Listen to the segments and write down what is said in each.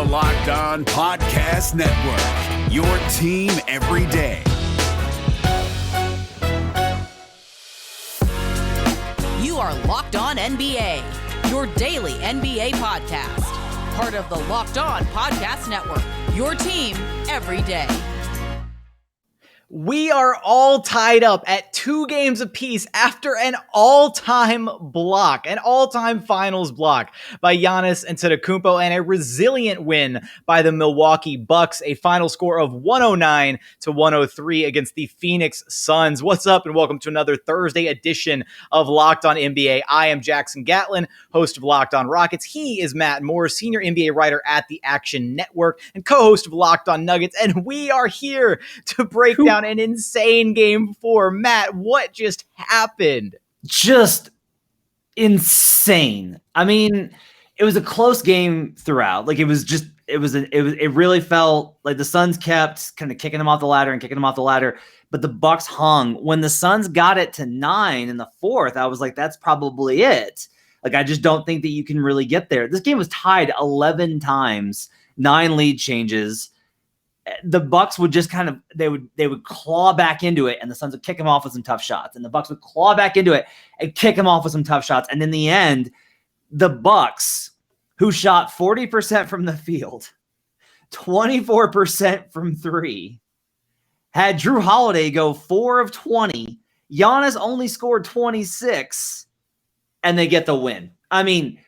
Locked On Podcast Network, your team every day. You are Locked On NBA, your daily NBA podcast. Part of the Locked On Podcast Network, your team every day. We are all tied up at 2 games apiece after an all-time block, an all-time finals block by Giannis Antetokounmpo, and a resilient win by the Milwaukee Bucks, a final score of 109-103 against the Phoenix Suns. What's up, and welcome to another Thursday edition of Locked On NBA. I am Jackson Gatlin, host of Locked On Rockets. He is Matt Moore, senior NBA writer at the Action Network and co-host of Locked On Nuggets, and we are here to break down an insane game 4. Matt, what just happened? Just insane. I mean, it was a close game throughout. Like it really felt like the Suns kept kind of kicking them off the ladder, but the Bucks hung. When the Suns got it to 9 in the fourth, I was like, that's probably it. Like, I just don't think that you can really get there. This game was tied 11 times, 9 lead changes. The Bucks would just kind of they would claw back into it, and the Suns would kick them off with some tough shots, and the Bucks would claw back into it and kick them off with some tough shots. And in the end, the Bucks, who shot 40% from the field, 24% from 3, had Jrue Holiday go 4 of 20. Giannis only scored 26, and they get the win. I mean,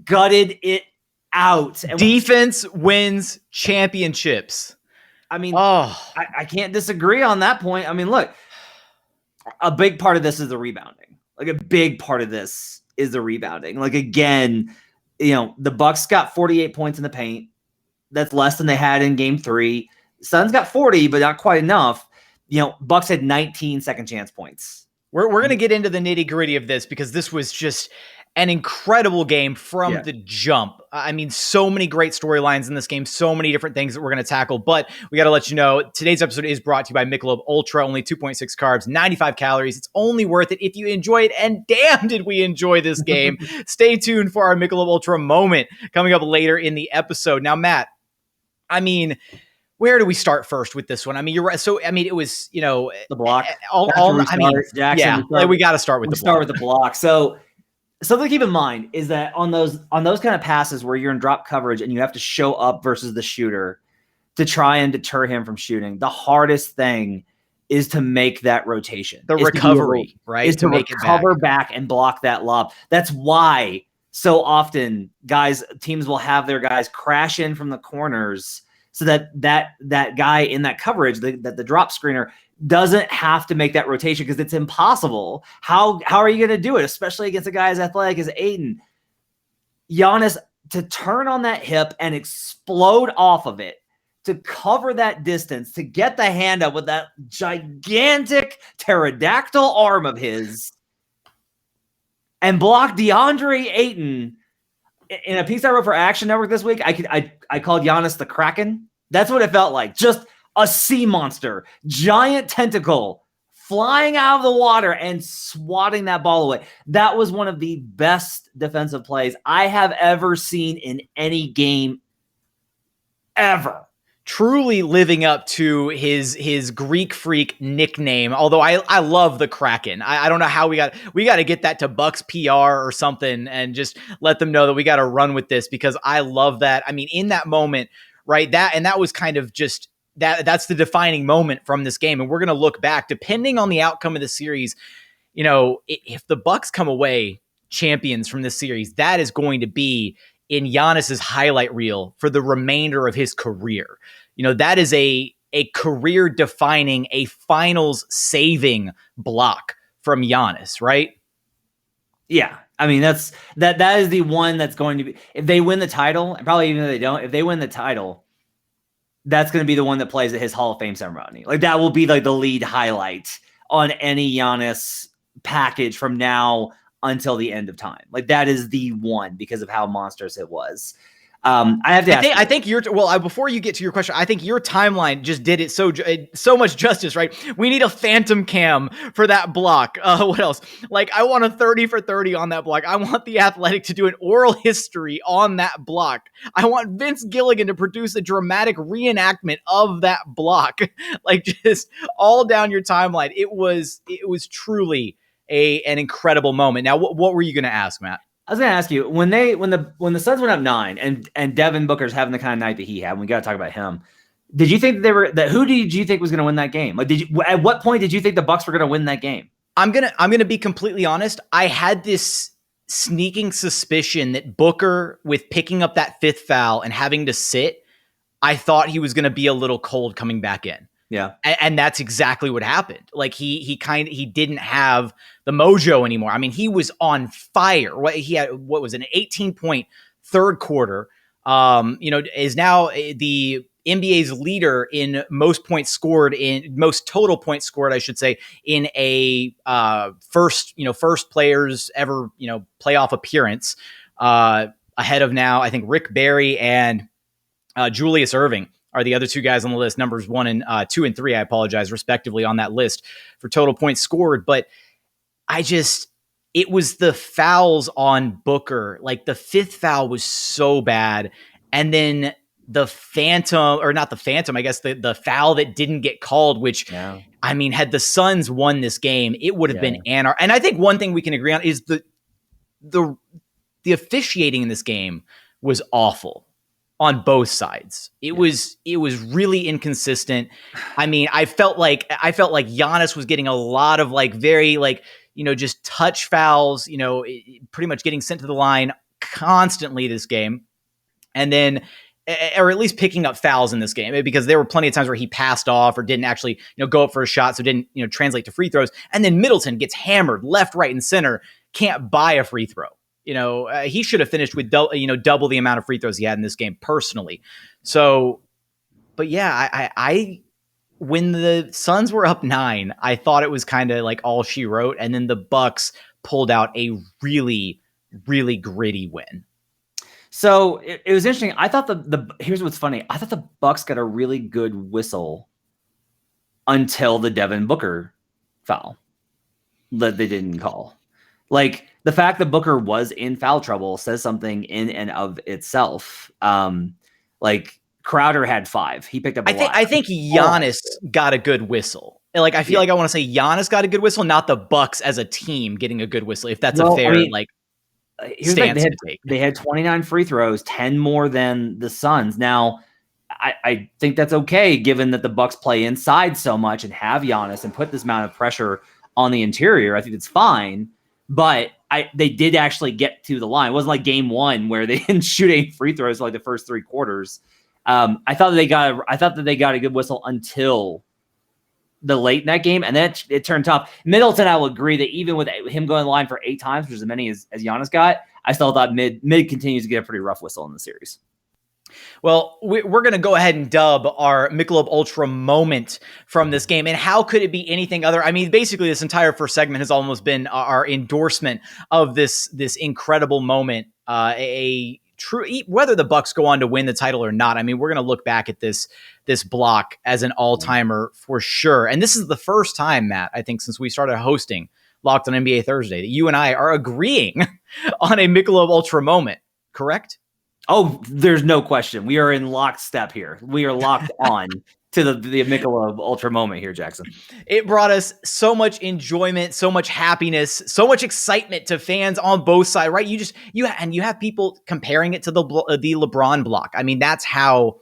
gutted it out. And defense wins championships. I mean, I can't disagree on that point. I mean, look, a big part of this is the rebounding. Like, again, the Bucks got 48 points in the paint. That's less than they had in game 3. Suns got 40, but not quite enough. Bucks had 19 second chance points. We're going to get into the nitty gritty of this because this was just an incredible game from the jump. I mean, so many great storylines in this game, so many different things that we're going to tackle, but we got to let you know, today's episode is brought to you by Michelob Ultra, only 2.6 carbs, 95 calories. It's only worth it if you enjoy it, and damn did we enjoy this game. Stay tuned for our Michelob Ultra moment coming up later in the episode. Now, Matt, I mean, where do we start first with this one? I mean, you're right. So, I mean, it was, the block. Jackson, we got to start with the block. Start with the block. So, something to keep in mind is that on those kind of passes where you're in drop coverage and you have to show up versus the shooter to try and deter him from shooting, the hardest thing is to make that rotation. The recovery, right? Is to make recover back and block that lob. That's why so often teams will have their guys crash in from the corners so that guy in that coverage, the drop screener, doesn't have to make that rotation because it's impossible. How are you going to do it, especially against a guy as athletic as Ayton? Giannis, to turn on that hip and explode off of it, to cover that distance, to get the hand up with that gigantic pterodactyl arm of his, and block DeAndre Ayton. In a piece I wrote for Action Network this week, I called Giannis the Kraken. That's what it felt like. Just a sea monster, giant tentacle flying out of the water and swatting that ball away. That was one of the best defensive plays I have ever seen in any game ever. Truly living up to his Greek freak nickname. Although I love the Kraken. I don't know how we got to get that to Bucks PR or something and just let them know that we got to run with this because I love that. I mean, in that moment, right? That was kind of just that's the defining moment from this game. And we're going to look back, depending on the outcome of the series. If the Bucks come away champions from this series, that is going to be in Giannis's highlight reel for the remainder of his career. That is a career defining, a finals saving block from Giannis, right? Yeah. I mean, that is the one that's going to be, if they win the title, and probably even if they don't, if they win the title, that's going to be the one that plays at his Hall of Fame ceremony. Like, that will be like the lead highlight on any Giannis package from now until the end of time. Like, that is the one because of how monstrous it was. I have to ask I think before you get to your question, I think your timeline just did it so much justice, right? We need a phantom cam for that block. What else? Like, I want a 30 for 30 on that block. I want the Athletic to do an oral history on that block. I want Vince Gilligan to produce a dramatic reenactment of that block. Like, just all down your timeline. It was truly an incredible moment. Now, what were you going to ask, Matt? I was going to ask you, when the Suns went up 9 and Devin Booker's having the kind of night that he had, we got to talk about him. Did you think who did you think was going to win that game? Like, at what point did you think the Bucks were going to win that game? I'm going to be completely honest. I had this sneaking suspicion that Booker, with picking up that 5th foul and having to sit, I thought he was going to be a little cold coming back in. Yeah. And that's exactly what happened. Like, he didn't have the mojo anymore. I mean, he was on fire. He had, what was it, an 18-point third quarter, is now the NBA's leader in most total points scored, I should say, in a first players ever, playoff appearance, ahead of now, I think, Rick Barry and Julius Erving are the other 2 guys on the list, numbers 1 and 2 and 3, I apologize, respectively, on that list for total points scored. But it was the fouls on Booker. Like, the 5th foul was so bad. And then the foul that didn't get called, which, yeah. I mean, had the Suns won this game, it would have been anarchy. And I think one thing we can agree on is the officiating in this game was awful. On both sides. It was really inconsistent. I mean, I felt like Giannis was getting a lot of very just touch fouls, pretty much getting sent to the line constantly this game. And then, or at least picking up fouls in this game, because there were plenty of times where he passed off or didn't actually, go up for a shot. So didn't, translate to free throws. And then Middleton gets hammered left, right, and center, can't buy a free throw. He should have finished with double the amount of free throws he had in this game personally. So, but yeah, I when the Suns were up 9, I thought it was kind of like all she wrote, and then the Bucks pulled out a really, really gritty win. So it was interesting. I thought here's what's funny. I thought the Bucks got a really good whistle until the Devin Booker foul that they didn't call. Like, the fact that Booker was in foul trouble says something in and of itself. Like, Crowder had 5. He picked up a lot. I think Giannis got a good whistle. Like, I feel like I want to say Giannis got a good whistle, not the Bucks as a team getting a good whistle, if that's a fair stance to take. They had 29 free throws, 10 more than the Suns. Now, I think that's okay, given that the Bucks play inside so much and have Giannis and put this amount of pressure on the interior. I think it's fine. But they did actually get to the line. It wasn't like game 1 where they didn't shoot 8 free throws like the first 3 quarters. I thought that they got a good whistle until the late in that game, and then it turned tough. Middleton, I will agree that even with him going to the line for 8 times, which is as many as Giannis got, I still thought mid continues to get a pretty rough whistle in the series. Well, we're going to go ahead and dub our Michelob Ultra moment from this game. And how could it be anything other? I mean, basically, this entire first segment has almost been our endorsement of this incredible moment. A true, whether the Bucks go on to win the title or not. I mean, we're going to look back at this block as an all-timer for sure. And this is the first time, Matt, I think, since we started hosting Locked on NBA Thursday, that you and I are agreeing on a Michelob Ultra moment. Correct? Oh, there's no question. We are in lockstep here. We are locked on to the Michelob Ultra moment here, Jackson. It brought us so much enjoyment, so much happiness, so much excitement to fans on both sides, right? You have people comparing it to the LeBron block. I mean, that's how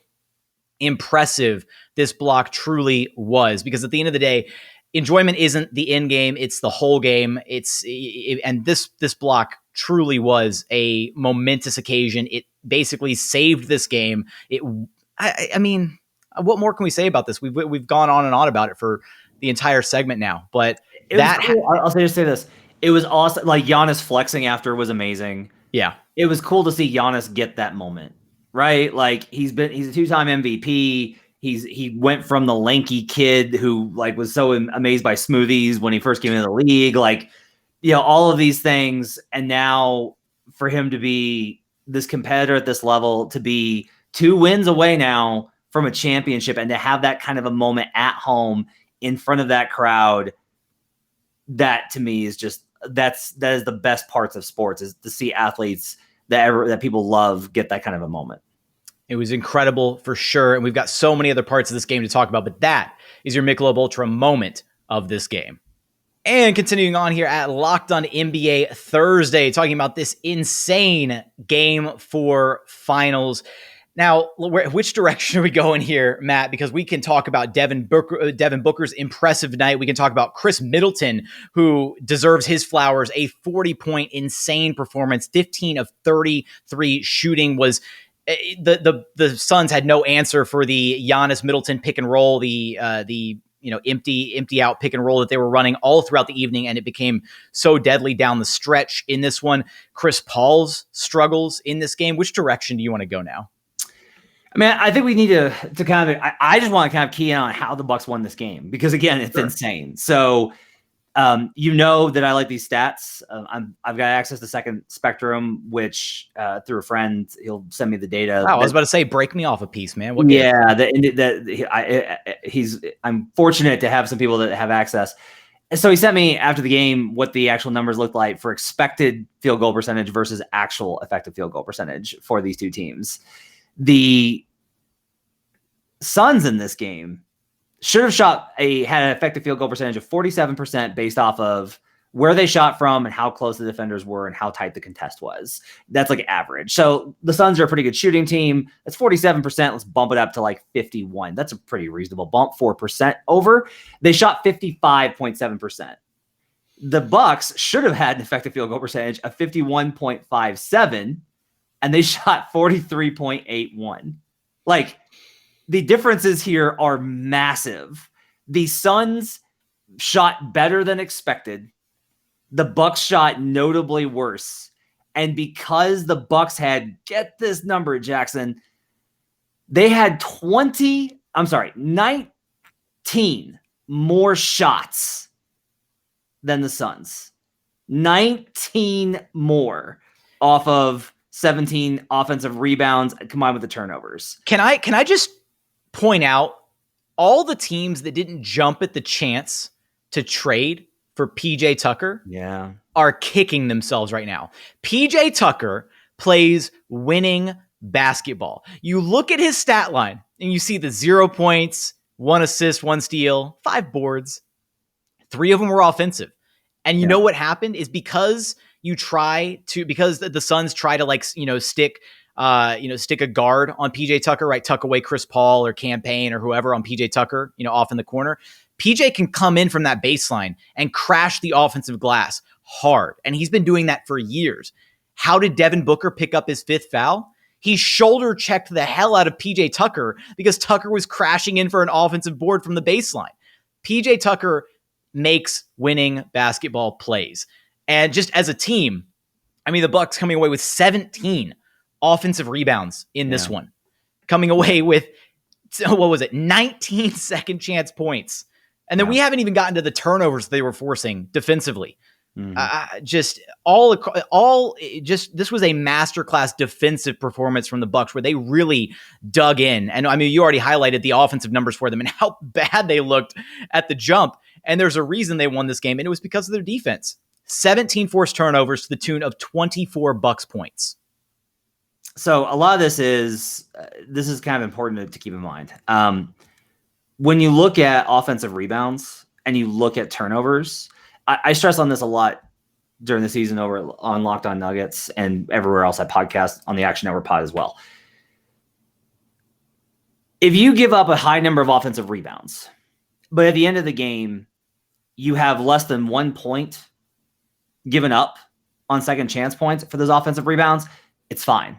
impressive this block truly was, because at the end of the day, enjoyment isn't the end game, it's the whole game. And this block truly was a momentous occasion. It basically saved this game. I mean, what more can we say about this? We've gone on and on about it for the entire segment now, but I'll just say this. It was awesome. Like, Giannis flexing after was amazing. Yeah. It was cool to see Giannis get that moment, right? Like, he's a 2-time MVP. He went from the lanky kid who was so amazed by smoothies when he first came into the league, all of these things. And now for him to be this competitor at this level to be 2 wins away now from a championship and to have that kind of a moment at home in front of that crowd, that to me is just, that is the best parts of sports, is to see athletes that people love get that kind of a moment. It was incredible for sure. And we've got so many other parts of this game to talk about, but that is your Michelob Ultra moment of this game. And continuing on here at Locked On NBA Thursday, talking about this insane Game 4 finals. Now, which direction are we going here, Matt? Because we can talk about Devin Booker's impressive night. We can talk about Khris Middleton, who deserves his flowers. A 40-point insane performance. 15 of 33 shooting was the Suns had no answer for the Giannis Middleton pick and roll, the empty out pick and roll that they were running all throughout the evening, and it became so deadly down the stretch in this one. Chris Paul's struggles in this game. Which direction do you want to go now? I mean, I think we need to kind of, I just want to kind of key in on how the Bucks won this game, because again, it's insane. So, you know that I like these stats. I've got access to Second Spectrum, which through a friend, he'll send me the data. Wow, I was about to say, break me off a piece, man. What game? I'm fortunate to have some people that have access. And so he sent me after the game what the actual numbers looked like for expected field goal percentage versus actual effective field goal percentage for these two teams. The Suns in this game should have had an effective field goal percentage of 47% based off of where they shot from and how close the defenders were and how tight the contest was. That's like average. So the Suns are a pretty good shooting team. That's 47%. Let's bump it up to like 51. That's a pretty reasonable bump, 4% over. They shot 55.7%. The Bucks should have had an effective field goal percentage of 51.57, and they shot 43.81. Like, the differences here are massive. The Suns shot better than expected. The Bucks shot notably worse. And because the Bucks had, get this number, Jackson, they had 19 more shots than the Suns. 19 more off of 17 offensive rebounds combined with the turnovers. Can I just point out all the teams that didn't jump at the chance to trade for PJ Tucker are kicking themselves right now. PJ Tucker plays winning basketball. You look at his stat line and you see the 0 points, 1 assist, 1 steal, 5 boards. 3 of them were offensive. And you know what happened is because the Suns try to stick a guard on PJ Tucker, right? Tuck away Chris Paul or Campaign or whoever on PJ Tucker, off in the corner. PJ can come in from that baseline and crash the offensive glass hard. And he's been doing that for years. How did Devin Booker pick up his 5th foul? He shoulder checked the hell out of PJ Tucker because Tucker was crashing in for an offensive board from the baseline. PJ Tucker makes winning basketball plays. And just as a team, I mean, the Bucks coming away with 17 offensive rebounds in this one, coming away with, 19 second chance points. And then we haven't even gotten to the turnovers they were forcing defensively. Mm-hmm. This was a masterclass defensive performance from the Bucks where they really dug in. And I mean, you already highlighted the offensive numbers for them and how bad they looked at the jump. And there's a reason they won this game, and it was because of their defense. 17 forced turnovers to the tune of 24 Bucks points. So a lot of this is kind of important to keep in mind. When you look at offensive rebounds and you look at turnovers, I stress on this a lot during the season over on Locked On Nuggets and everywhere else I podcast on the Action Network pod as well. If you give up a high number of offensive rebounds, but at the end of the game, you have less than 1 point given up on second chance points for those offensive rebounds, it's fine.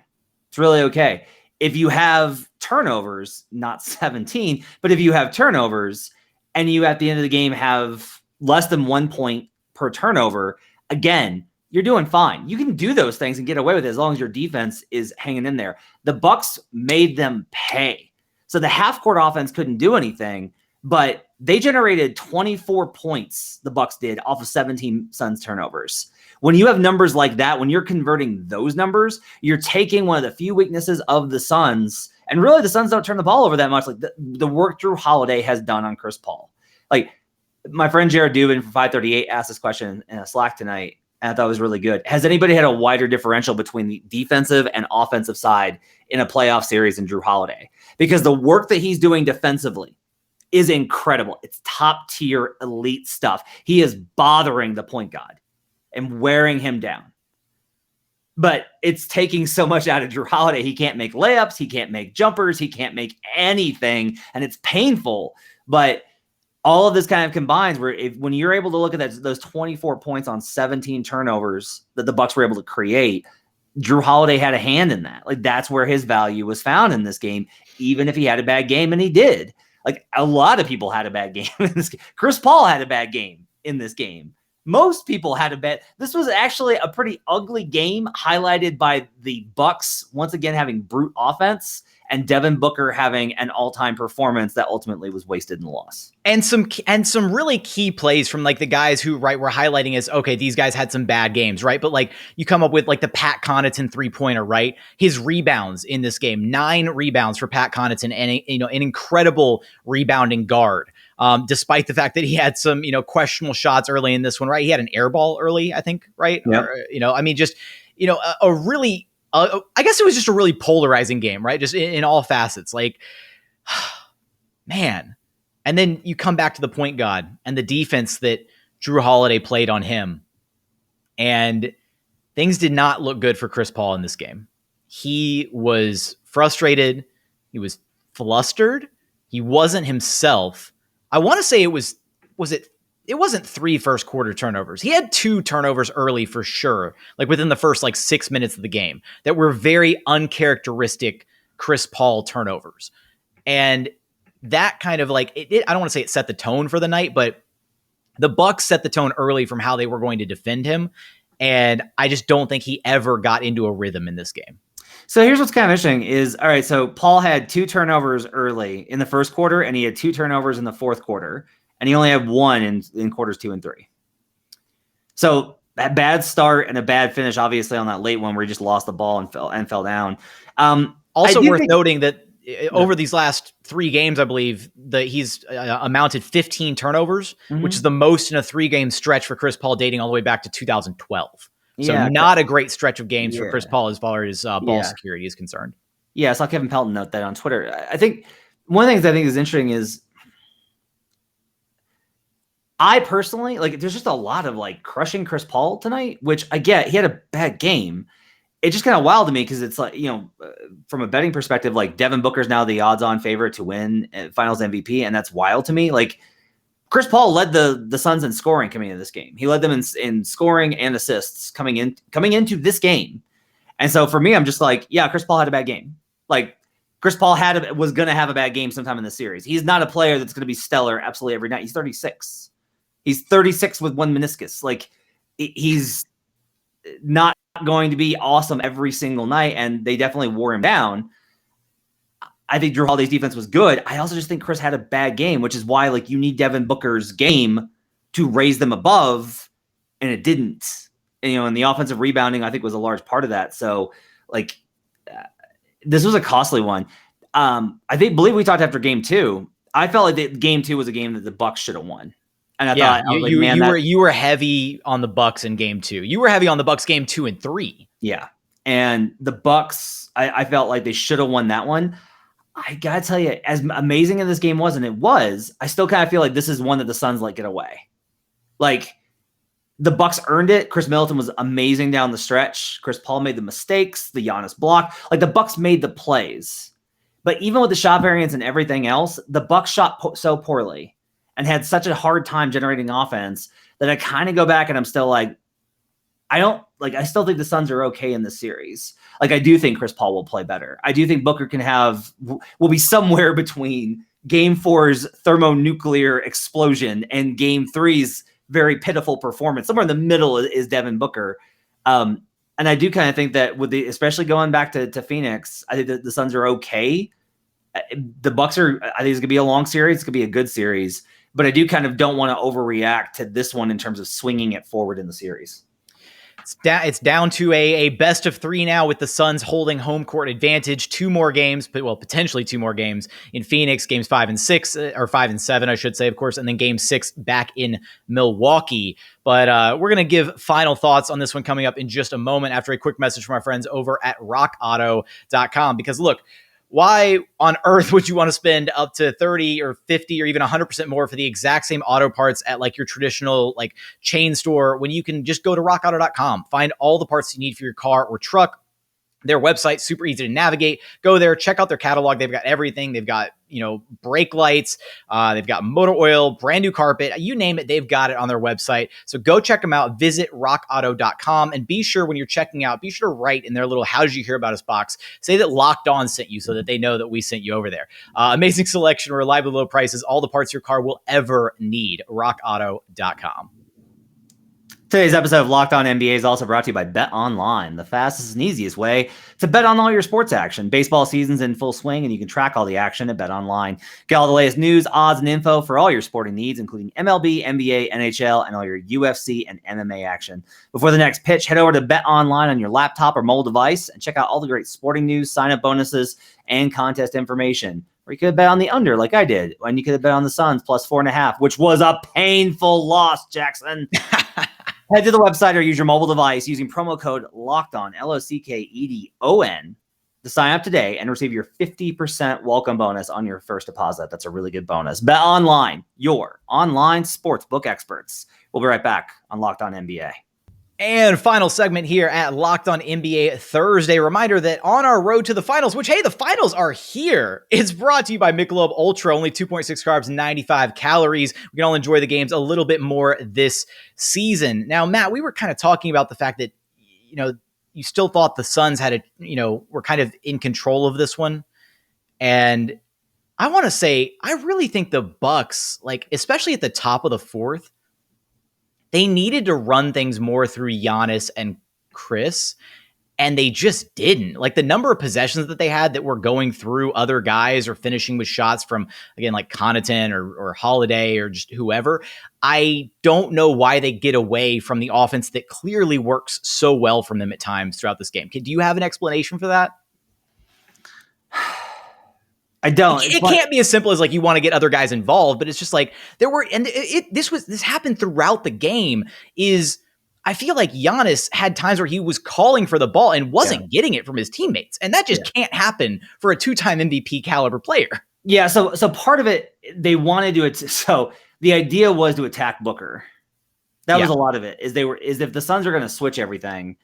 It's really okay. If you have turnovers, not 17, but if you have turnovers and you at the end of the game have less than 1 point per turnover, again, you're doing fine. You can do those things and get away with it as long as your defense is hanging in there. The Bucks made them pay. So the half-court offense couldn't do anything. but they generated 24 points, the Bucks did, off of 17 Suns turnovers. When you have numbers like that, when you're converting those numbers, you're taking one of the few weaknesses of the Suns, and really the Suns don't turn the ball over that much. Like the work Jrue Holiday has done on Chris Paul. Like my friend Jared Dubin from 538 asked this question in a Slack tonight, and I thought it was really good. Has anybody had a wider differential between the defensive and offensive side in a playoff series than Jrue Holiday? Because the work that he's doing defensively is incredible. It's top tier elite stuff. He is bothering the point guard and wearing him down. But it's taking so much out of Jrue Holiday. He can't make layups. He can't make jumpers. He can't make anything. And it's painful. But all of this kind of combines where when you're able to look at those 24 points on 17 turnovers that the Bucks were able to create, Jrue Holiday had a hand in that. Like that's where his value was found in this game, even if he had a bad game, and he did. Like a lot of people had a bad game in this game. Chris Paul had a bad game in this game. Most people had a bad. This was actually a pretty ugly game, highlighted by the Bucks once again having brute offense and Devin Booker having an all-time performance that ultimately was wasted in the loss. And some really key plays from like the guys who were highlighting as, okay, these guys had some bad games, right? But like you come up with like the Pat Connaughton 3-pointer, right? His rebounds in this game, 9 rebounds for Pat Connaughton, and an incredible rebounding guard. Despite the fact that he had some, questionable shots early in this one, right? He had an air ball early, I think, right? Yep. Or, a really, I guess it was just a really polarizing game, right? Just in all facets, like, man. And then you come back to the point guard and the defense that Jrue Holiday played on him. And things did not look good for Chris Paul in this game. He was frustrated. He was flustered. He wasn't himself. I want to say it wasn't 3 first quarter turnovers. He had 2 turnovers early for sure, like within the first 6 minutes of the game, that were very uncharacteristic Chris Paul turnovers. And that kind of I don't want to say it set the tone for the night, but the Bucks set the tone early from how they were going to defend him. And I just don't think he ever got into a rhythm in this game. So here's what's kind of interesting is, all right, so Paul had 2 turnovers early in the first quarter, and he had 2 turnovers in the fourth quarter, and he only had 1 in quarters 2 and 3. So that bad start and a bad finish, obviously, on that late one where he just lost the ball and fell down. Also worth noting that over these last 3 games, I believe that he's amounted 15 turnovers, which is the most in a 3-game stretch for Chris Paul, dating all the way back to 2012. So not a great stretch of games for Chris Paul as far as ball security is concerned. Yeah, I saw Kevin Pelton note that on Twitter. I think one of the things I think is interesting is I personally, there's just a lot of crushing Chris Paul tonight, which I get. He had a bad game. It just kind of wild to me because it's from a betting perspective, Devin Booker's now the odds-on favorite to win Finals MVP, and that's wild to me. Chris Paul led the Suns in scoring coming into this game. He led them in scoring and assists coming into this game. And so for me, I'm just Chris Paul had a bad game. Chris Paul was going to have a bad game sometime in the series. He's not a player that's going to be stellar absolutely every night. He's 36. He's 36 with 1 meniscus. He's not going to be awesome every single night, and they definitely wore him down. I think Jrue Holiday's defense was good. I also just think Chris had a bad game, which is why you need Devin Booker's game to raise them above, and it didn't. And the offensive rebounding, I think, was a large part of that. So this was a costly one. Believe we talked after game 2. I felt like game 2 was a game that the Bucks should have won. And I thought you were heavy on the Bucks in game 2. You were heavy on the Bucks game 2 and 3. Yeah. And the Bucks, I felt like they should have won that one. I gotta tell you, as amazing as this game was, and it was, I still kind of feel like this is one that the Suns get away. The Bucks earned it. Khris Middleton was amazing down the stretch. Chris Paul made the mistakes, the Giannis block. The Bucks made the plays. But even with the shot variance and everything else, the Bucks shot so poorly and had such a hard time generating offense that I kind of go back and I'm still I still think the Suns are okay in this series. I do think Chris Paul will play better. I do think Booker will be somewhere between game 4's thermonuclear explosion and game 3's very pitiful performance. Somewhere in the middle is Devin Booker. And I do kind of think that especially going back to Phoenix, I think that the Suns are okay The Bucks I think it's going to be a long series. It's going to be a good series, but I do kind of don't want to overreact to this one in terms of swinging it forward in the series. It's down to a best of 3 now, with the Suns holding home court advantage. 2 more games, but potentially 2 more games in Phoenix, games 5 and 6, or 5 and 7, I should say, of course, and then game 6 back in Milwaukee. But we're going to give final thoughts on this one coming up in just a moment after a quick message from our friends over at rockauto.com. Because look, why on earth would you want to spend up to 30 or 50 or even 100% more for the exact same auto parts at like your traditional like chain store when you can just go to rockauto.com, find all the parts you need for your car or truck? Their website, super easy to navigate. Go there, check out their catalog. They've got everything. They've got, brake lights. They've got motor oil, brand new carpet. You name it, they've got it on their website. So go check them out. Visit rockauto.com, and be sure when you're checking out, be sure to write in their little "How did you hear about us" box. Say that Locked On sent you, so that they know that we sent you over there. Amazing selection, reliably low prices, all the parts your car will ever need. rockauto.com. Today's episode of Locked On NBA is also brought to you by Bet Online, the fastest and easiest way to bet on all your sports action. Baseball season's in full swing, and you can track all the action at Bet Online. Get all the latest news, odds, and info for all your sporting needs, including MLB, NBA, NHL, and all your UFC and MMA action. Before the next pitch, head over to Bet Online on your laptop or mobile device and check out all the great sporting news, sign-up bonuses, and contest information. Or you could have bet on the under like I did, and you could have bet on the Suns plus 4.5, which was a painful loss, Jackson. Head to the website or use your mobile device using promo code LOCKEDON, LOCKEDON, to sign up today and receive your 50% welcome bonus on your first deposit. That's a really good bonus. Bet Online, your online sportsbook experts. We'll be right back on Locked On NBA. And final segment here at Locked On NBA Thursday. Reminder that on our road to the finals, which, hey, the finals are here. It's brought to you by Michelob Ultra, only 2.6 carbs, 95 calories. We can all enjoy the games a little bit more this season. Now, Matt, we were kind of talking about the fact that, you still thought the Suns had were kind of in control of this one. And I want to say, I really think the Bucks, especially at the top of the fourth, they needed to run things more through Giannis and Khris, and they just didn't. Like, the number of possessions that they had that were going through other guys or finishing with shots from, again, like Connaughton or Holiday or just whoever, I don't know why they get away from the offense that clearly works so well from them at times throughout this game. Do you have an explanation for that? I don't. It can't be as simple as like you want to get other guys involved, but it's just like there were, and this happened throughout the game. I feel like Giannis had times where he was calling for the ball and wasn't getting it from his teammates, and that just can't happen for a 2-time MVP caliber player. Yeah. So part of it, they wanted to. So the idea was to attack Booker. That was a lot of it. Is if the Suns are going to switch everything,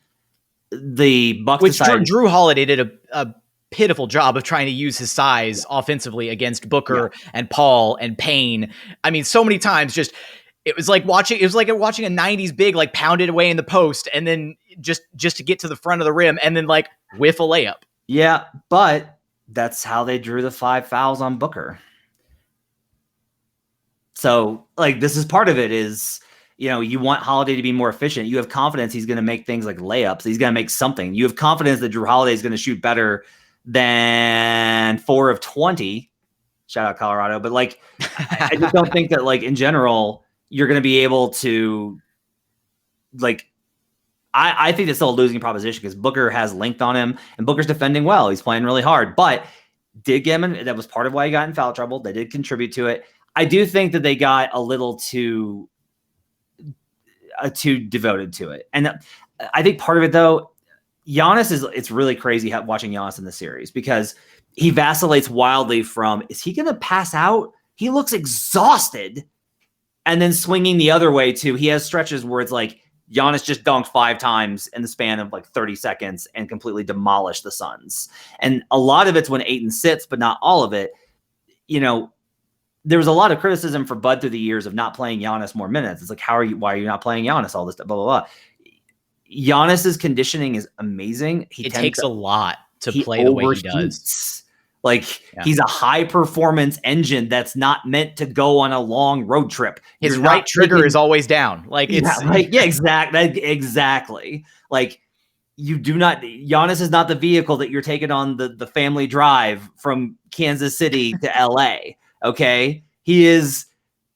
the Bucks decided. Jrue Holiday did a pitiful job of trying to use his size offensively against Booker and Paul and Payne. I mean, so many times it was like watching a 90s big, like, pounded away in the post and then just to get to the front of the rim and then like whiff a layup. Yeah, but that's how they drew the 5 fouls on Booker. So like, this is part of it is, you want Holiday to be more efficient. You have confidence he's going to make things like layups. He's going to make something. You have confidence that Jrue Holiday is going to shoot better than 4 of 20. Shout out Colorado. But like, I just don't think that, like, in general, you're going to be able to, like, I think it's still a losing proposition because Booker has linked on him and Booker's defending well. He's playing really hard, but did get him. That was part of why he got in foul trouble. They did contribute to it. I do think that they got a little too devoted to it. And I think part of it, though, it's really crazy watching Giannis in the series because he vacillates wildly from, is he going to pass out? He looks exhausted. And then swinging the other way too. He has stretches where it's like Giannis just dunked 5 times in the span of like 30 seconds and completely demolished the Suns. And a lot of it's when Ayton sits, but not all of it. There was a lot of criticism for Bud through the years of not playing Giannis more minutes. It's like, why are you not playing Giannis all this stuff, blah, blah, blah. Giannis's conditioning is amazing. It takes a lot to play the way he does. Like, he's a high performance engine that's not meant to go on a long road trip. His right trigger is always down. Like, it's exactly. Like, Giannis is not the vehicle that you're taking on the family drive from Kansas City to LA. Okay. He's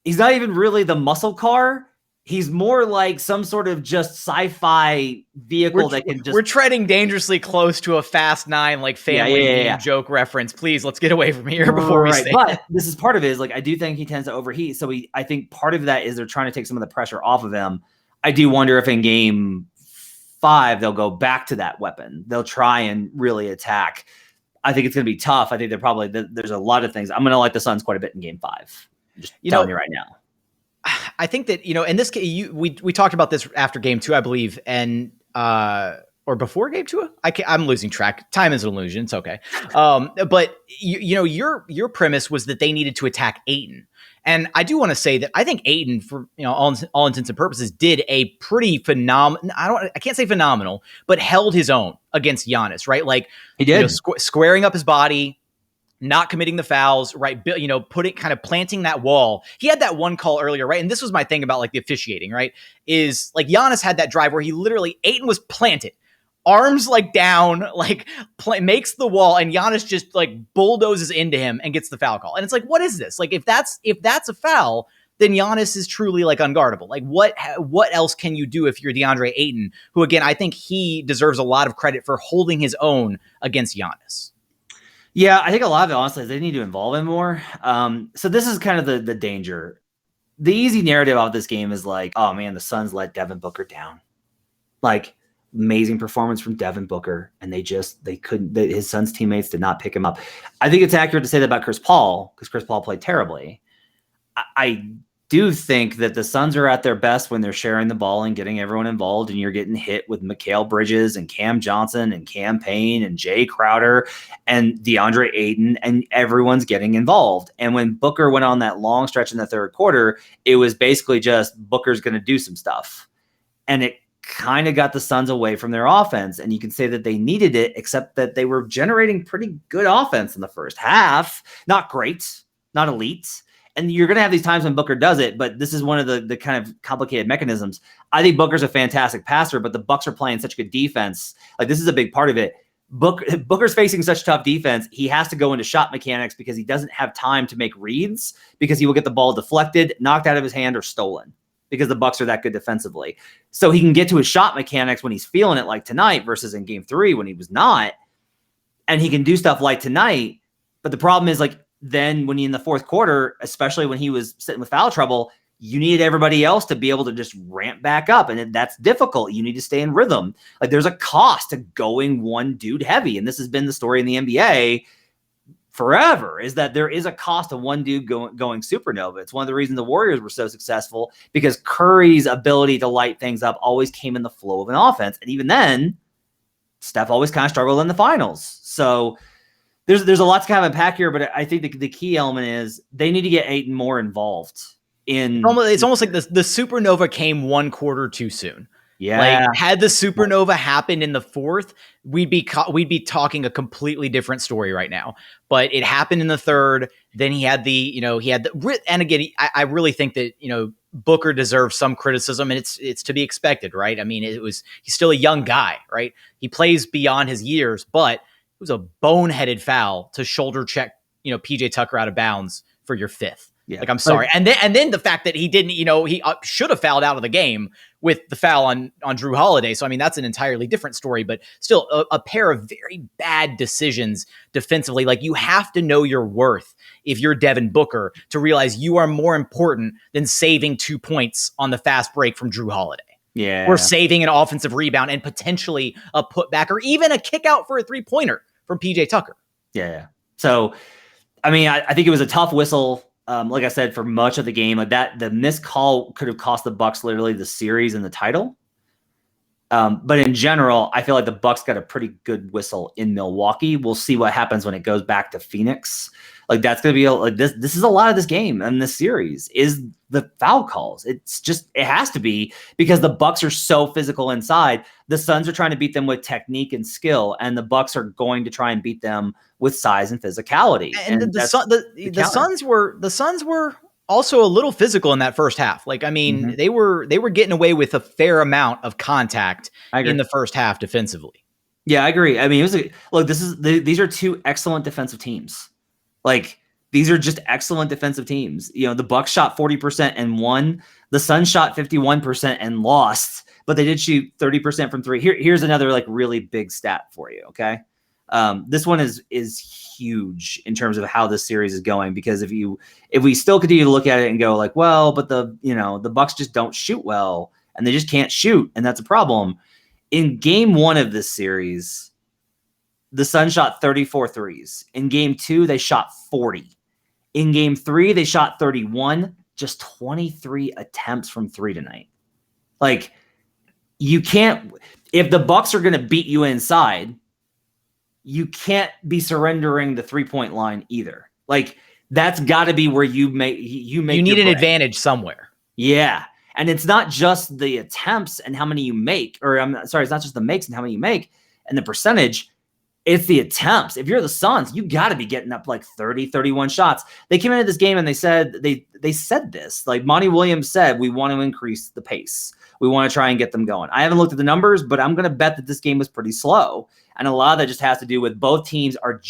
not even really the muscle car. He's more like some sort of just sci-fi vehicle we're treading dangerously close to a Fast 9 like family meme joke reference. Please, let's get away from here before we say but that. This is part of it is like, I do think he tends to overheat. So I think part of that is they're trying to take some of the pressure off of him. I do wonder if in game 5, they'll go back to that weapon. They'll try and really attack. I think it's going to be tough. I think there's a lot of things. I'm going to like the Suns quite a bit in game 5. Just telling you right now. I think that, in this case, we talked about this after game 2, I believe, and or before game 2. I'm losing track. Time is an illusion. It's okay. But your premise was that they needed to attack Ayton, and I do want to say that I think Ayton, for all intents and purposes, did a pretty phenomenal. I can't say phenomenal, but held his own against Giannis. Right, like he did, squaring up his body. Not committing the fouls, right? Planting that wall. He had that one call earlier, right? And this was my thing about like the officiating, right? Is like Giannis had that drive where he literally, Ayton was planted, arms like down, like makes the wall, and Giannis just like bulldozes into him and gets the foul call. And it's like, what is this? Like if that's a foul, then Giannis is truly like unguardable. Like what else can you do if you're DeAndre Ayton, who again, I think he deserves a lot of credit for holding his own against Giannis. Yeah, I think a lot of it, honestly, is they need to involve him more. So this is kind of the danger. The easy narrative of this game is like, oh man, the Suns let Devin Booker down. Like, amazing performance from Devin Booker, and they couldn't. His Suns teammates did not pick him up. I think it's accurate to say that about Chris Paul, because Chris Paul played terribly. I do think that the Suns are at their best when they're sharing the ball and getting everyone involved, and you're getting hit with Mikal Bridges and Cam Johnson and Cam Payne and Jay Crowder and DeAndre Ayton, and everyone's getting involved. And when Booker went on that long stretch in the third quarter, it was basically just Booker's going to do some stuff. And it kind of got the Suns away from their offense. And you can say that they needed it, except that they were generating pretty good offense in the first half. Not great, not elite. And you're going to have these times when Booker does it, but this is one of the kind of complicated mechanisms. I think Booker's a fantastic passer, but the Bucks are playing such good defense. Like, this is a big part of it. Booker's facing such tough defense. He has to go into shot mechanics because he doesn't have time to make reads, because he will get the ball deflected, knocked out of his hand, or stolen, because the Bucks are that good defensively. So he can get to his shot mechanics when he's feeling it, like tonight, versus in game 3 when he was not. And he can do stuff like tonight. But the problem is, like, then when you in the fourth quarter, especially when he was sitting with foul trouble, you need everybody else to be able to just ramp back up. And that's difficult. You need to stay in rhythm. Like, there's a cost to going one dude heavy. And this has been the story in the NBA forever, is that there is a cost of one dude going supernova. It's one of the reasons the Warriors were so successful, because Curry's ability to light things up always came in the flow of an offense. And even then, Steph always kind of struggled in the finals. So there's a lot to kind of unpack here, but I think the key element is they need to get Ayton more involved in. It's almost like the supernova came one quarter too soon. Yeah. Like, had the supernova happened in the fourth, we'd be talking a completely different story right now. But it happened in the third. Then he had and again, I really think that, Booker deserves some criticism, and it's to be expected, right? I mean, he's still a young guy, right? He plays beyond his years, but it was a boneheaded foul to shoulder check, PJ Tucker out of bounds for your fifth. Yeah. Like, I'm sorry. And then the fact that he didn't, he should have fouled out of the game with the foul on Jrue Holiday. So, I mean, that's an entirely different story, but still a pair of very bad decisions defensively. Like, you have to know your worth if you're Devin Booker to realize you are more important than saving 2 points on the fast break from Jrue Holiday. Yeah. Or saving an offensive rebound and potentially a putback or even a kick out for a 3-pointer from PJ Tucker. Yeah. So, I mean, I think it was a tough whistle. Like I said, for much of the game, like that, the missed call could have cost the Bucks literally the series and the title. But in general, I feel like the Bucks got a pretty good whistle in Milwaukee. We'll see what happens when it goes back to Phoenix. Like, that's going to be this is a lot of this game and this series is the foul calls. It has to be, because the Bucks are so physical inside. The Suns are trying to beat them with technique and skill, and the Bucks are going to try and beat them with size and physicality. And the Suns were also a little physical in that first half. Like, I mean, they were getting away with a fair amount of contact in the first half defensively. Yeah, I agree. I mean, look, these are two excellent defensive teams. Like, these are just excellent defensive teams. You know, the Bucks shot 40% and won. The Suns shot 51% and lost, but they did shoot 30% from three. Here's another like really big stat for you. Okay. This one is huge in terms of how this series is going, because if we still continue to look at it and go like, well, but the Bucks just don't shoot well and they just can't shoot, and that's a problem. In game one of this series, the Suns shot 34 threes. In game two, they shot 40. In game three, they shot 31, just 23 attempts from three tonight. Like, you can't, if the Bucks are going to beat you inside, you can't be surrendering the 3-point line either. Like, that's got to be where you need an advantage somewhere. Yeah. And it's not just the attempts and how many you make, or I'm sorry, it's not just the makes and how many you make and the percentage. It's the attempts. If you're the Suns, you got to be getting up like 30, 31 shots. They came into this game and they said this. Like Monty Williams said, we want to increase the pace. We want to try and get them going. I haven't looked at the numbers, but I'm going to bet that this game was pretty slow. And a lot of that just has to do with both teams are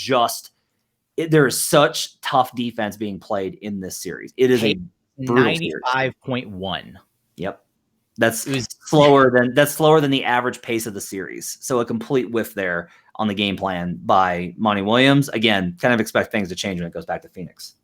there is such tough defense being played in this series. It is a 95.1. Yep. That's slower than the average pace of the series. So a complete whiff there on the game plan by Monty Williams. Again, kind of expect things to change when it goes back to Phoenix.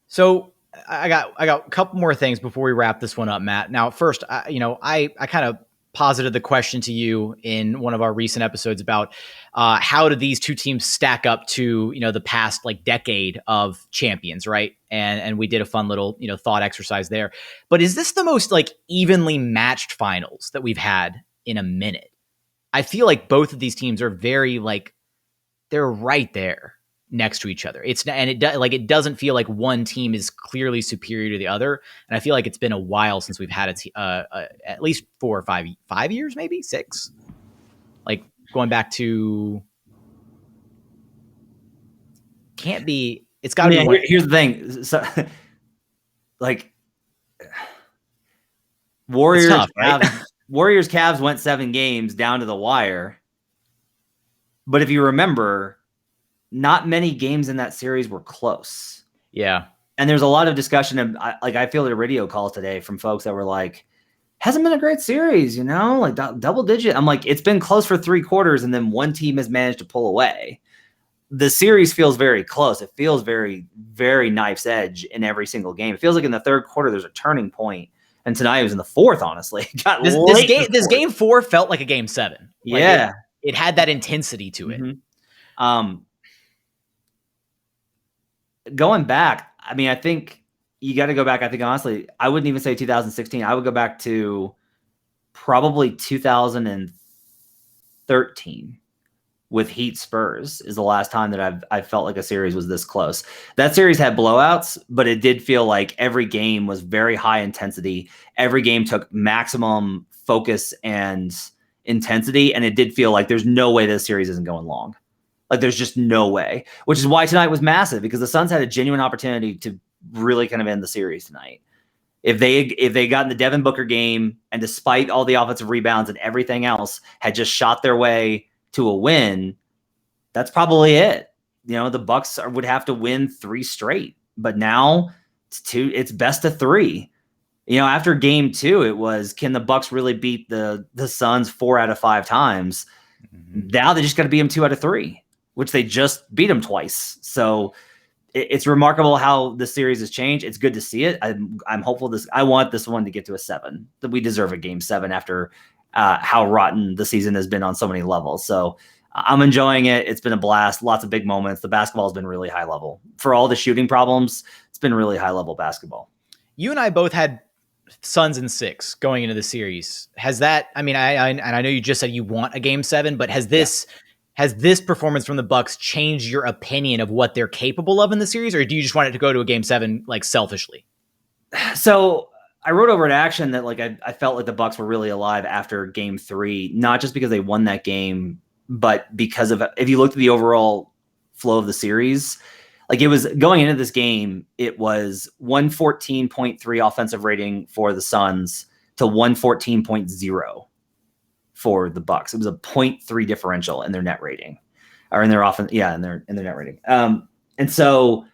So I got a couple more things before we wrap this one up, Matt. Now, first, I kind of posited the question to you in one of our recent episodes about how do these two teams stack up to, the past like decade of champions, right? And we did a fun little, thought exercise there. But is this the most like evenly matched finals that we've had in a minute? I feel like both of these teams are very like they're right there next to each other. It doesn't feel like one team is clearly superior to the other. And I feel like it's been a while since we've had at least 4 or 5 years, maybe 6. Like going back to can't be. It's got to be. Here's the thing. So, like Warriors. Tough, right? Warriors Cavs went 7 games down to the wire. But if you remember, not many games in that series were close. Yeah. And there's a lot of discussion. And I feel the radio calls today from folks that were like, hasn't been a great series, like double digit. I'm like, it's been close for 3 quarters. And then one team has managed to pull away. The series feels very close. It feels very, very knife's edge in every single game. It feels like in the third quarter, there's a turning point. And tonight it was in the fourth, honestly. This game 4 felt like a game 7. Like yeah. It had that intensity to it. Mm-hmm. Going back, I mean, I think you got to go back. I think, honestly, I wouldn't even say 2016. I would go back to probably 2013 with Heat Spurs is the last time that I felt like a series was this close. That series had blowouts, but it did feel like every game was very high intensity. Every game took maximum focus and intensity, and it did feel like there's no way this series isn't going long. Like there's just no way, which is why tonight was massive, because the Suns had a genuine opportunity to really kind of end the series tonight. If they got in the Devin Booker game and despite all the offensive rebounds and everything else had just shot their way to a win, that's probably it. The Bucks would have to win 3 straight, but now it's best of 3. After game 2, it was, can the Bucks really beat the Suns 4 out of 5 times? Mm-hmm. Now they just got to beat them 2 out of 3, which they just beat them twice. So it's remarkable how the series has changed. It's good to see it. I'm hopeful I want this one to get to a 7. That we deserve a game 7 after how rotten the season has been on so many levels. So I'm enjoying it. It's been a blast. Lots of big moments. The basketball has been really high level. For all the shooting problems, it's been really high level basketball. You and I both had Suns in 6 going into the series. Has that? I mean, I know you just said you want a game 7, but has this performance from the Bucks changed your opinion of what they're capable of in the series, or do you just want it to go to a game 7 like selfishly? So I wrote over at Action that like I felt like the Bucks were really alive after game 3, not just because they won that game, but because of, if you looked at the overall flow of the series, Like it was going into this game, it was 114.3 offensive rating for the Suns to 114.0 for the Bucks. It was a 0.3 differential in their net rating, or in their offense. Yeah, in their net rating. And so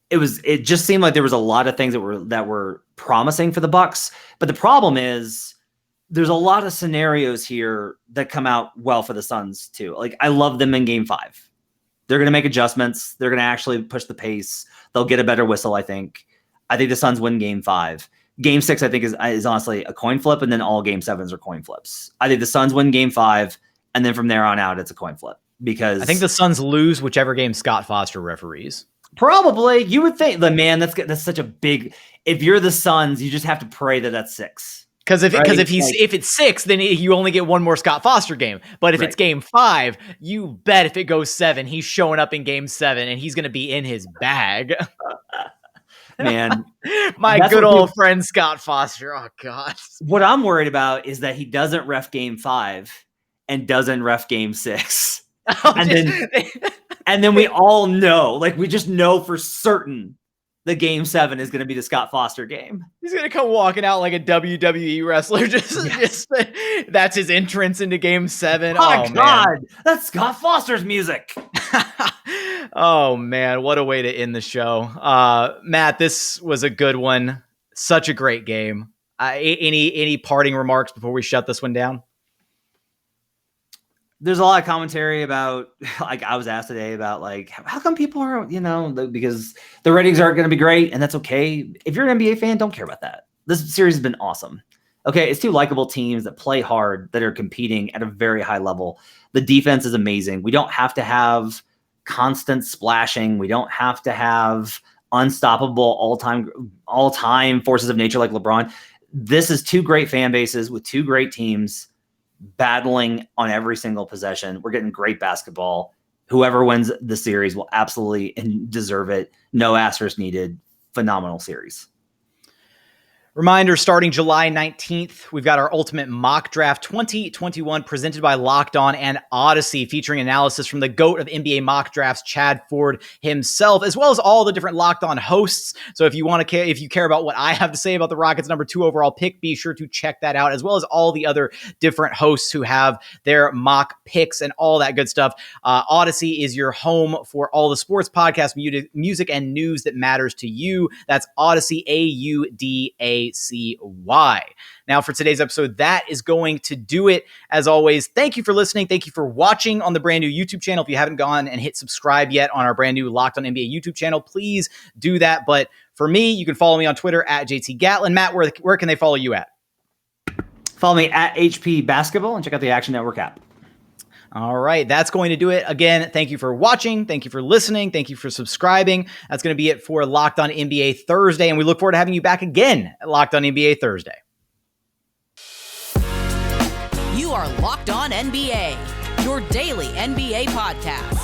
it just seemed like there was a lot of things that were promising for the Bucks. But the problem is there's a lot of scenarios here that come out well for the Suns too. Like I love them in game 5. They're going to make adjustments. They're going to actually push the pace. They'll get a better whistle, I think. I think the Suns win game 5. Game 6, I think, is honestly a coin flip, and then all game 7s are coin flips. I think the Suns win game 5, and then from there on out, it's a coin flip. Because I think the Suns lose whichever game Scott Foster referees. Probably. You would think, that's such a big. If you're the Suns, you just have to pray that that's 6. Because if it's 6, then you only get one more Scott Foster game. But if it's game 5, you bet if it goes 7, he's showing up in game 7 and he's going to be in his bag. Man, my good old friend Scott Foster. Oh God. What I'm worried about is that he doesn't ref game 5 and doesn't ref game 6. And then we all know, like we just know for certain the game 7 is going to be the Scott Foster game. He's going to come walking out like a WWE wrestler. That's his entrance into game 7. Oh God, man. That's Scott Foster's music. Oh man, what a way to end the show. Matt, this was a good one. Such a great game. Any parting remarks before we shut this one down? There's a lot of commentary about, like I was asked today about like, how come people are, because the ratings aren't going to be great, and that's okay. If you're an NBA fan, don't care about that. This series has been awesome. Okay, it's 2 likable teams that play hard, that are competing at a very high level. The defense is amazing. We don't have to have constant splashing. We don't have to have unstoppable all-time forces of nature like LeBron. This is 2 great fan bases with 2 great teams battling on every single possession. We're getting great basketball. Whoever wins the series will absolutely deserve it. No asterisks needed. Phenomenal series. Reminder, starting July 19th, we've got our Ultimate Mock Draft 2021 presented by Locked On and Odyssey, featuring analysis from the GOAT of NBA mock drafts, Chad Ford himself, as well as all the different Locked On hosts. So if you care about what I have to say about the Rockets' number 2 overall pick, be sure to check that out, as well as all the other different hosts who have their mock picks and all that good stuff. Odyssey is your home for all the sports podcasts, music, and news that matters to you. That's Odyssey, AUDACY. Now, for today's episode, that is going to do it. As always, thank you for listening. Thank you for watching on the brand new YouTube channel. If you haven't gone and hit subscribe yet on our brand new Locked On NBA YouTube channel, please do that. But for me, you can follow me on Twitter at JT Gatlin. Matt, where can they follow you at? Follow me at HP Basketball and check out the Action Network app. All right, that's going to do it. Again, thank you for watching. Thank you for listening. Thank you for subscribing. That's going to be it for Locked On NBA Thursday, and we look forward to having you back again at Locked On NBA Thursday. You are Locked On NBA, your daily NBA podcast.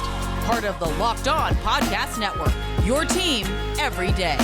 Part of the Locked On Podcast Network, your team every day.